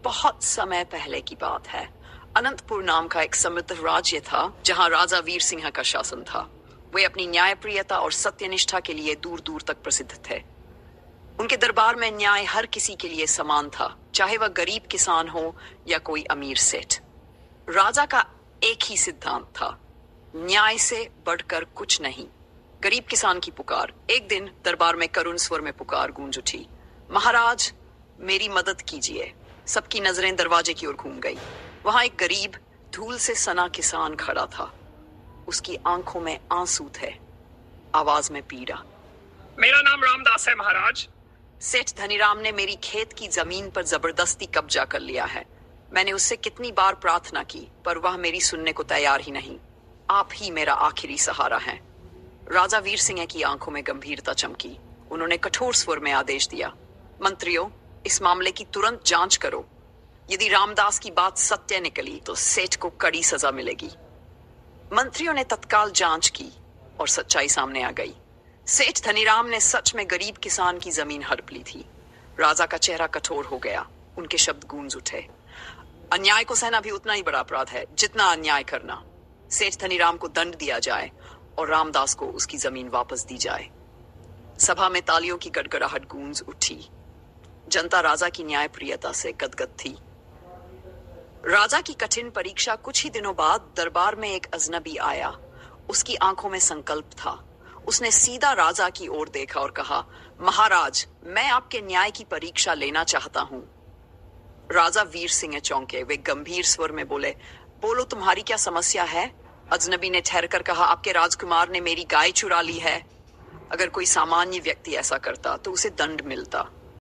बहुत समय पहले की बात है। अनंतपुर नाम का एक समृद्ध राज्य था जहां राजा वीर सिंह का शासन था। वे अपनी न्यायप्रियता और सत्यनिष्ठा के लिए दूर दूर तक प्रसिद्ध थे। उनके दरबार में न्याय हर किसी के लिए समान था, चाहे वह गरीब किसान हो या कोई अमीर सेठ। राजा का एक ही सिद्धांत था, न्याय से बढ़कर कुछ नहीं। गरीब किसान की पुकार। एक दिन दरबार में करुण स्वर में पुकार गूंज उठी, महाराज मेरी मदद कीजिए। सबकी नजरें दरवाजे की ओर घूम गई। वहां एक गरीब धूल से सना किसान खड़ा था। उसकी आंखों में आंसू थे, आवाज में पीड़ा। मेरा नाम रामदास है महाराज। सेठ धनीराम ने मेरी खेत की जमीन पर जबरदस्ती कब्जा कर लिया है। मैंने उससे कितनी बार प्रार्थना की, पर वह मेरी सुनने को तैयार ही नहीं। आप ही मेरा आखिरी सहारा हैं। राजा वीर सिंह की आंखों में गंभीरता चमकी। उन्होंने कठोर स्वर में आदेश दिया, मंत्रियों, इस मामले की तुरंत जांच करो। यदि रामदास की बात सत्य निकली तो सेठ को कड़ी सजा मिलेगी। मंत्रियों ने तत्काल जांच की और सच्चाई सामने आ गई। सेठ धनीराम ने सच में गरीब किसान की जमीन हड़प ली थी। राजा का चेहरा कठोर हो गया। उनके शब्द गूंज उठे, अन्याय को सहना भी उतना ही बड़ा अपराध है जितना अन्याय करना। सेठ धनीराम को दंड दिया जाए और रामदास को उसकी जमीन वापस दी जाए। सभा में तालियों की गड़गड़ाहट गूंज उठी। जनता राजा की न्यायप्रियता से गदगद थी। राजा की कठिन परीक्षा कुछ ही दिनों बाद दरबार में एक अजनबी आया। उसकी आंखों में संकल्प था। उसने सीधा राजा की ओर देखा और कहा, महाराज मैं आपके न्याय की परीक्षा लेना चाहता हूं। राजा वीर सिंह चौंके। वे गंभीर स्वर में बोले, बोलो तुम्हारी क्या समस्या है? अजनबी ने ठहर कर कहा, आपके राजकुमार ने मेरी गाय चुरा ली है। अगर कोई सामान्य व्यक्ति ऐसा करता तो उसे दंड मिलता,